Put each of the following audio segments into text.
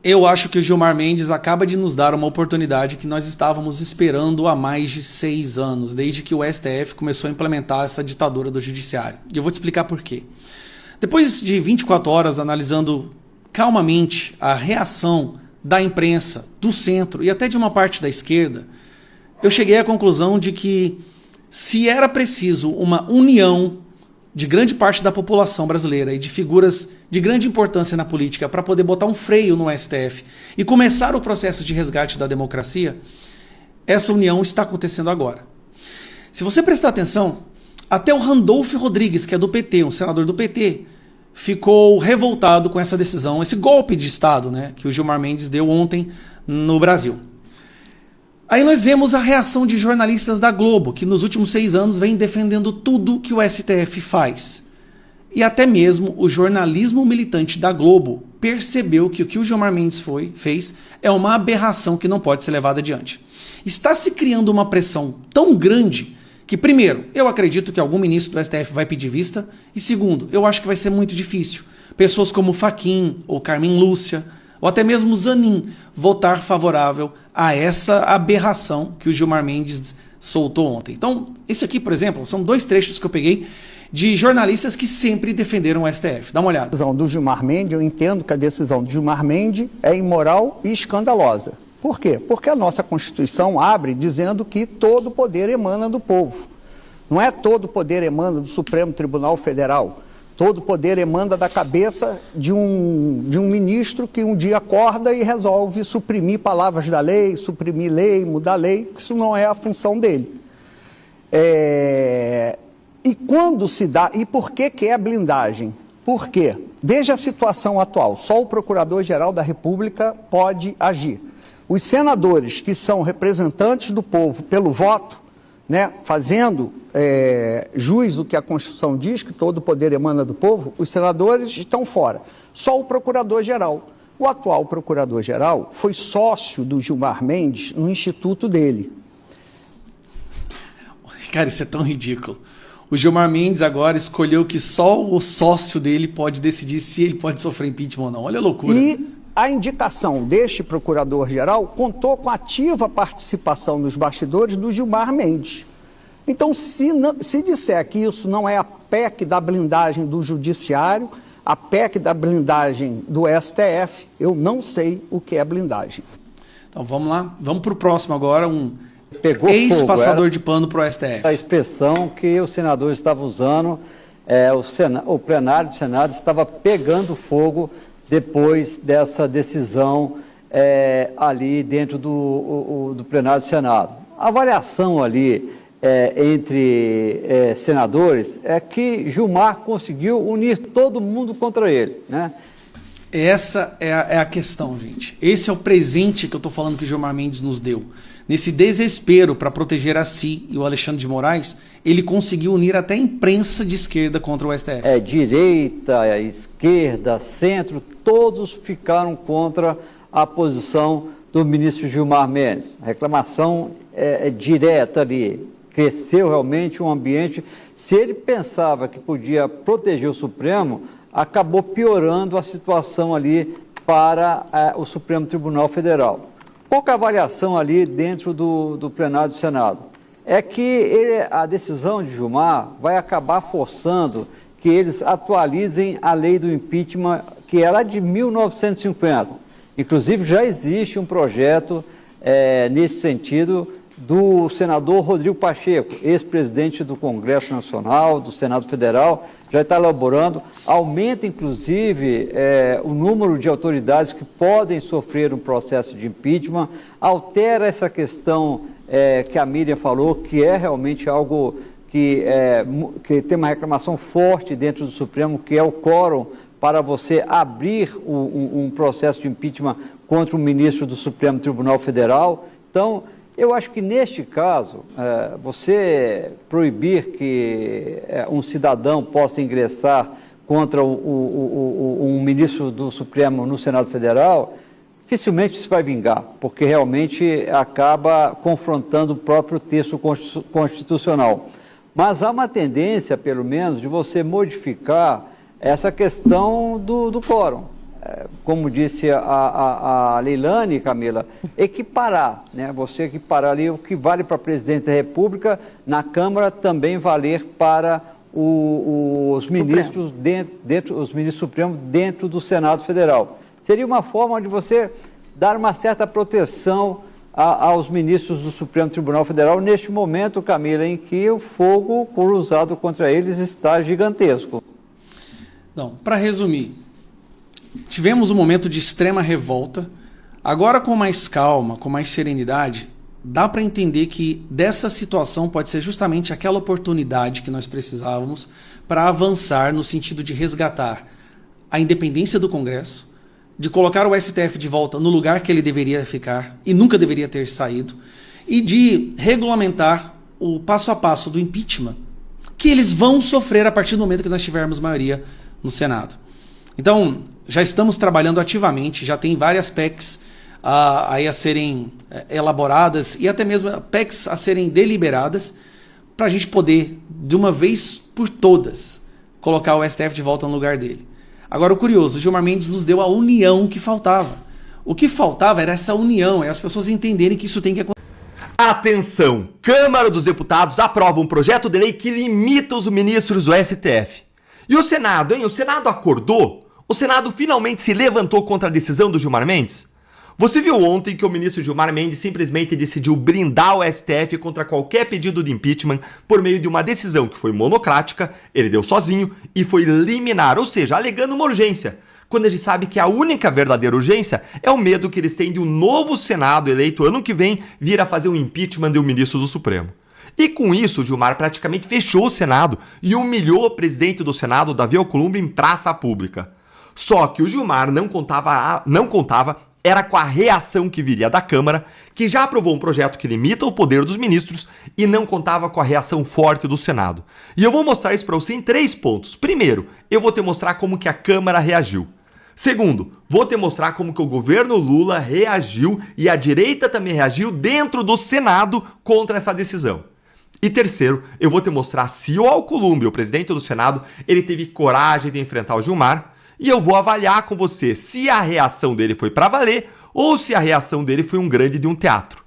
Eu acho que o Gilmar Mendes acaba de nos dar uma oportunidade que nós estávamos esperando há mais de 6 anos, desde que o STF começou a implementar essa ditadura do judiciário. E eu vou te explicar por quê. Depois de 24 horas analisando calmamente a reação da imprensa, do centro e até de uma parte da esquerda, eu cheguei à conclusão de que se era preciso uma união de grande parte da população brasileira e de figuras de grande importância na política para poder botar um freio no STF e começar o processo de resgate da democracia, essa união está acontecendo agora. Se você prestar atenção, até o Randolph Rodrigues, que é do PT, um senador do PT, ficou revoltado com essa decisão, esse golpe de Estado, né, que o Gilmar Mendes deu ontem no Brasil. Aí nós vemos a reação de jornalistas da Globo, que nos últimos 6 anos vem defendendo tudo que o STF faz. E até mesmo o jornalismo militante da Globo percebeu que o que o Gilmar Mendes fez é uma aberração que não pode ser levada adiante. Está se criando uma pressão tão grande que, primeiro, eu acredito que algum ministro do STF vai pedir vista, e segundo, eu acho que vai ser muito difícil. Pessoas como Fachin ou Carmen Lúcia, ou até mesmo Zanin, votar favorável a essa aberração que o Gilmar Mendes soltou ontem. Então, esse aqui, por exemplo, são 2 trechos que eu peguei de jornalistas que sempre defenderam o STF. Dá uma olhada. A decisão do Gilmar Mendes, eu entendo que a decisão do Gilmar Mendes é imoral e escandalosa. Por quê? Porque a nossa Constituição abre dizendo que todo poder emana do povo. Não é todo poder emana do Supremo Tribunal Federal. Todo poder emana da cabeça de um ministro que um dia acorda e resolve suprimir palavras da lei, suprimir lei, mudar lei, isso não é a função dele. E quando se dá... E por que é blindagem? Por quê? Veja a situação atual, só o Procurador-Geral da República pode agir. Os senadores que são representantes do povo pelo voto, né, fazendo jus do que a Constituição diz, que todo poder emana do povo, os senadores estão fora. Só o Procurador-Geral. O atual Procurador-Geral foi sócio do Gilmar Mendes no instituto dele. Cara, isso é tão ridículo. O Gilmar Mendes agora escolheu que só o sócio dele pode decidir se ele pode sofrer impeachment ou não. Olha a loucura. E a indicação deste Procurador-Geral contou com ativa participação nos bastidores do Gilmar Mendes. Então, se disser que isso não é a PEC da blindagem do Judiciário, a PEC da blindagem do STF, eu não sei o que é blindagem. Então, vamos lá. Vamos para o próximo agora, um ex-passador de pano para o STF. A expressão que os senadores estavam usando, o plenário do Senado estava pegando fogo depois dessa decisão ali dentro do plenário do Senado. A avaliação ali entre senadores é que Gilmar conseguiu unir todo mundo contra ele, né? Essa é a questão, gente. Esse é o presente que eu estou falando que o Gilmar Mendes nos deu. Nesse desespero para proteger a si e o Alexandre de Moraes, ele conseguiu unir até a imprensa de esquerda contra o STF. Direita, esquerda, centro, todos ficaram contra a posição do ministro Gilmar Mendes. A reclamação é direta ali. Cresceu realmente um ambiente. Se ele pensava que podia proteger o Supremo, acabou piorando a situação ali para o Supremo Tribunal Federal. Pouca avaliação ali dentro do plenário do Senado. É que a decisão de Gilmar vai acabar forçando que eles atualizem a lei do impeachment, que era de 1950. Inclusive, já existe um projeto nesse sentido do senador Rodrigo Pacheco, ex-presidente do Congresso Nacional, do Senado Federal, já está elaborando, aumenta inclusive o número de autoridades que podem sofrer um processo de impeachment, altera essa questão que a Miriam falou, que é realmente algo que tem uma reclamação forte dentro do Supremo, que é o quórum para você abrir um processo de impeachment contra um ministro do Supremo Tribunal Federal. Então, eu acho que neste caso, você proibir que um cidadão possa ingressar contra um ministro do Supremo no Senado Federal, dificilmente isso vai vingar, porque realmente acaba confrontando o próprio texto constitucional. Mas há uma tendência, pelo menos, de você modificar essa questão do quórum. como disse a Leilane, Camila, equiparar, né? Você equiparar ali o que vale para presidente da República, na Câmara também valer para os ministros os ministros supremos dentro do Senado Federal. Seria uma forma de você dar uma certa proteção aos ministros do Supremo Tribunal Federal neste momento, Camila, em que o fogo cruzado contra eles está gigantesco. Não, para resumir, tivemos um momento de extrema revolta. Agora, com mais calma, com mais serenidade, dá para entender que dessa situação pode ser justamente aquela oportunidade que nós precisávamos para avançar no sentido de resgatar a independência do Congresso, de colocar o STF de volta no lugar que ele deveria ficar e nunca deveria ter saído, e de regulamentar o passo a passo do impeachment, que eles vão sofrer a partir do momento que nós tivermos maioria no Senado. Então, já estamos trabalhando ativamente, já tem várias PECs aí a serem elaboradas e até mesmo PECs a serem deliberadas para a gente poder, de uma vez por todas, colocar o STF de volta no lugar dele. Agora, o curioso, o Gilmar Mendes nos deu a união que faltava. O que faltava era essa união, é as pessoas entenderem que isso tem que acontecer. Atenção! Câmara dos Deputados aprova um projeto de lei que limita os ministros do STF. E o Senado, hein? O Senado acordou? O Senado finalmente se levantou contra a decisão do Gilmar Mendes? Você viu ontem que o ministro Gilmar Mendes simplesmente decidiu blindar o STF contra qualquer pedido de impeachment por meio de uma decisão que foi monocrática, ele deu sozinho e foi liminar, ou seja, alegando uma urgência, quando a gente sabe que a única verdadeira urgência é o medo que eles têm de um novo Senado eleito ano que vem vir a fazer um impeachment de um ministro do Supremo. E com isso, o Gilmar praticamente fechou o Senado e humilhou o presidente do Senado, Davi Alcolumbre, em praça pública. Só que o Gilmar não contava era com a reação que viria da Câmara, que já aprovou um projeto que limita o poder dos ministros e não contava com a reação forte do Senado. E eu vou mostrar isso para você em 3 pontos. Primeiro, eu vou te mostrar como que a Câmara reagiu. Segundo, vou te mostrar como que o governo Lula reagiu e a direita também reagiu dentro do Senado contra essa decisão. E terceiro, eu vou te mostrar se o Alcolumbre, o presidente do Senado, ele teve coragem de enfrentar o Gilmar. E eu vou avaliar com você se a reação dele foi para valer ou se a reação dele foi um grande de um teatro.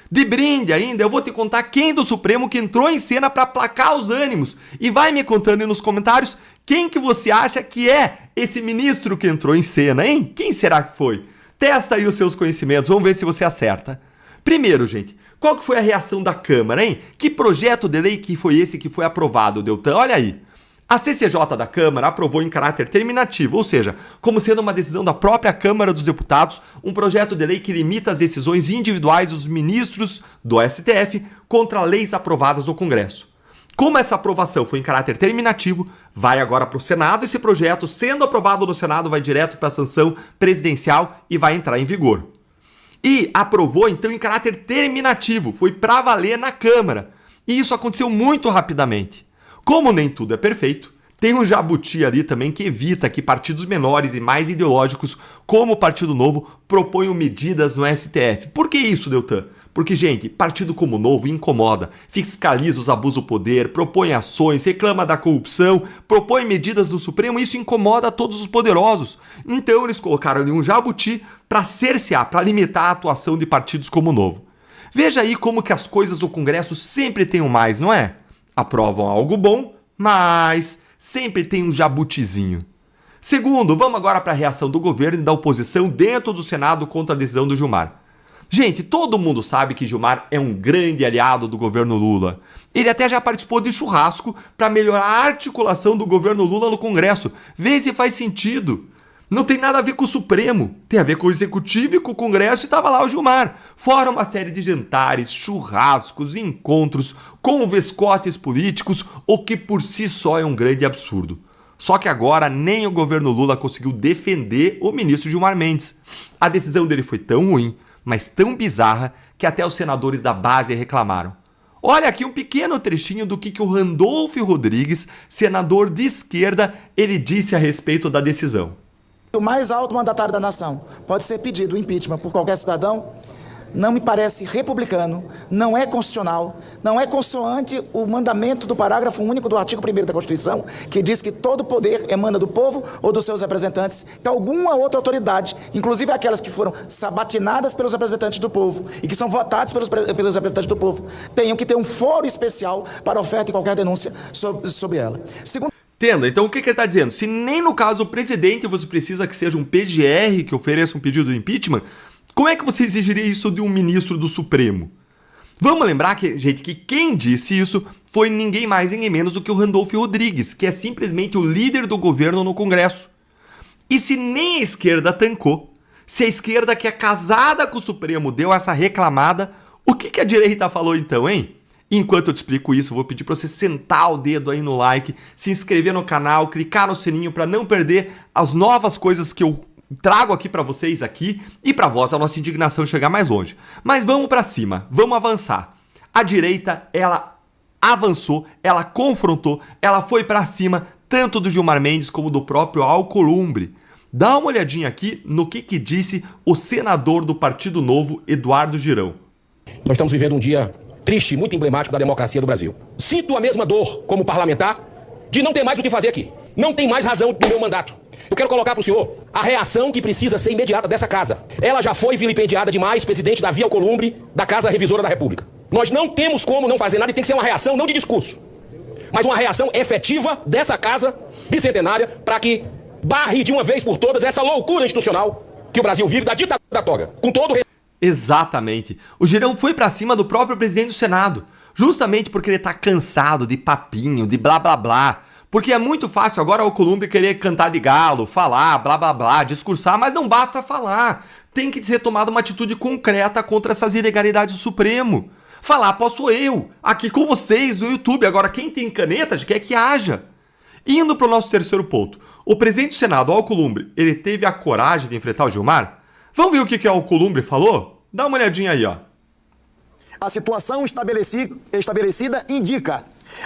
De brinde ainda, eu vou te contar quem do Supremo que entrou em cena para aplacar os ânimos. E vai me contando aí nos comentários quem que você acha que é esse ministro que entrou em cena, hein? Quem será que foi? Testa aí os seus conhecimentos, vamos ver se você acerta. Primeiro, gente, qual que foi a reação da Câmara, hein? Que projeto de lei que foi esse que foi aprovado, Deltan? Olha aí. A CCJ da Câmara aprovou em caráter terminativo, ou seja, como sendo uma decisão da própria Câmara dos Deputados, um projeto de lei que limita as decisões individuais dos ministros do STF contra leis aprovadas no Congresso. Como essa aprovação foi em caráter terminativo, vai agora para o Senado. Esse projeto, sendo aprovado no Senado, vai direto para a sanção presidencial e vai entrar em vigor. E aprovou, então, em caráter terminativo, foi para valer na Câmara. E isso aconteceu muito rapidamente. Como nem tudo é perfeito, tem um jabuti ali também que evita que partidos menores e mais ideológicos, como o Partido Novo, proponham medidas no STF. Por que isso, Deltan? Porque, gente, partido como o Novo incomoda, fiscaliza os abusos do poder, propõe ações, reclama da corrupção, propõe medidas no Supremo, e isso incomoda todos os poderosos. Então eles colocaram ali um jabuti para cercear, para limitar a atuação de partidos como o Novo. Veja aí como que as coisas do Congresso sempre têm um mais, não é? Aprovam algo bom, mas sempre tem um jabutizinho. Segundo, vamos agora para a reação do governo e da oposição dentro do Senado contra a decisão do Gilmar. Gente, todo mundo sabe que Gilmar é um grande aliado do governo Lula. Ele até já participou de churrasco para melhorar a articulação do governo Lula no Congresso. Vê se faz sentido. Não tem nada a ver com o Supremo, tem a ver com o Executivo e com o Congresso, e estava lá o Gilmar. Fora uma série de jantares, churrascos, encontros com vescotes políticos, o que por si só é um grande absurdo. Só que agora nem o governo Lula conseguiu defender o ministro Gilmar Mendes. A decisão dele foi tão ruim, mas tão bizarra, que até os senadores da base reclamaram. Olha aqui um pequeno trechinho do que o Randolfo Rodrigues, senador de esquerda, ele disse a respeito da decisão. O mais alto mandatário da nação pode ser pedido o impeachment por qualquer cidadão, não me parece republicano, não é constitucional, não é consoante o mandamento do parágrafo único do artigo 1º da Constituição, que diz que todo poder emana do povo ou dos seus representantes, que alguma outra autoridade, inclusive aquelas que foram sabatinadas pelos representantes do povo e que são votadas pelos representantes do povo, tenham que ter um foro especial para oferta e qualquer denúncia sobre ela. Entenda, então o que ele está dizendo? Se nem no caso do presidente você precisa que seja um PGR que ofereça um pedido de impeachment, como é que você exigiria isso de um ministro do Supremo? Vamos lembrar que, gente, que quem disse isso foi ninguém mais, ninguém menos do que o Randolfo Rodrigues, que é simplesmente o líder do governo no Congresso. E se nem a esquerda tancou, se a esquerda que é casada com o Supremo deu essa reclamada, o que a direita falou então, hein? Enquanto eu te explico isso, eu vou pedir para você sentar o dedo aí no like, se inscrever no canal, clicar no sininho para não perder as novas coisas que eu trago aqui para vocês aqui e para vós a nossa indignação chegar mais longe. Mas vamos para cima, vamos avançar. A direita, ela avançou, ela confrontou, ela foi para cima tanto do Gilmar Mendes como do próprio Alcolumbre. Dá uma olhadinha aqui no que disse o senador do Partido Novo, Eduardo Girão. Nós estamos vivendo um dia triste, muito emblemático da democracia do Brasil. Sinto a mesma dor como parlamentar de não ter mais o que fazer aqui. Não tem mais razão do meu mandato. Eu quero colocar para o senhor a reação que precisa ser imediata dessa casa. Ela já foi vilipendiada demais, presidente Davi Alcolumbre, da Casa Revisora da República. Nós não temos como não fazer nada e tem que ser uma reação não de discurso, mas uma reação efetiva dessa casa bicentenária para que barre de uma vez por todas essa loucura institucional que o Brasil vive da ditadura da toga. Com todo Exatamente. O Girão foi pra cima do próprio presidente do Senado, justamente porque ele tá cansado de papinho, de blá blá blá. Porque é muito fácil agora o Alcolumbre querer cantar de galo, falar, blá blá blá, discursar, mas não basta falar. Tem que ser tomada uma atitude concreta contra essas ilegalidades do Supremo. Falar posso eu, aqui com vocês no YouTube. Agora quem tem caneta quer que haja. Indo pro nosso terceiro ponto. O presidente do Senado, Alcolumbre, ele teve a coragem de enfrentar o Gilmar? Vamos ver o que o Alcolumbre falou? Dá uma olhadinha aí, ó. A situação estabelecida indica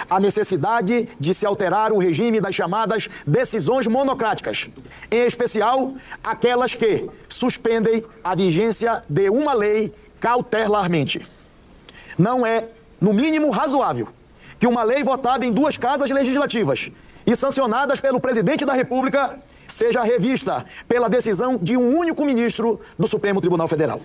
a necessidade de se alterar o regime das chamadas decisões monocráticas, em especial aquelas que suspendem a vigência de uma lei cautelarmente. Não é, no mínimo, razoável que uma lei votada em duas casas legislativas e sancionadas pelo presidente da República seja revista pela decisão de um único ministro do Supremo Tribunal Federal.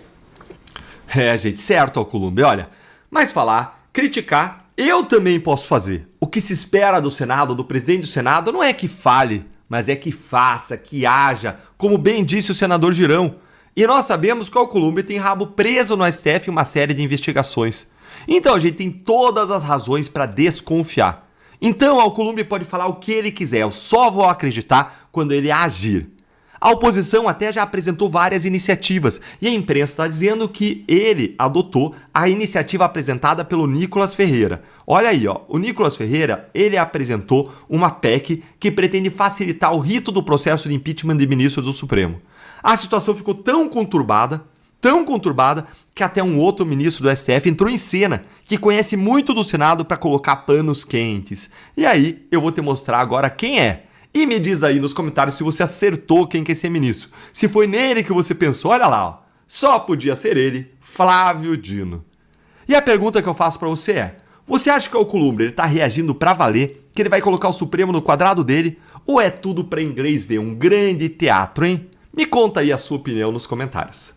Gente, certo, Alcolumbre, olha. Mas falar, criticar, eu também posso fazer. O que se espera do Senado, do presidente do Senado, não é que fale, mas é que faça, que haja, como bem disse o senador Girão. E nós sabemos que o Alcolumbre tem rabo preso no STF em uma série de investigações. Então a gente tem todas as razões para desconfiar. Então o Alcolumbre pode falar o que ele quiser, eu só vou acreditar quando ele agir. A oposição até já apresentou várias iniciativas e a imprensa está dizendo que ele adotou a iniciativa apresentada pelo Nicolas Ferreira. Olha aí, ó, o Nicolas Ferreira, ele apresentou uma PEC que pretende facilitar o rito do processo de impeachment de ministro do Supremo. A situação ficou tão conturbada, que até um outro ministro do STF entrou em cena, que conhece muito do Senado para colocar panos quentes. E aí, eu vou te mostrar agora quem é. E me diz aí nos comentários se você acertou quem quer ser ministro. Se foi nele que você pensou, olha lá, ó. Só podia ser ele, Flávio Dino. E a pergunta que eu faço para você é: você acha que o Alcolumbre tá reagindo pra valer, que ele vai colocar o Supremo no quadrado dele, ou é tudo para inglês ver um grande teatro, hein? Me conta aí a sua opinião nos comentários.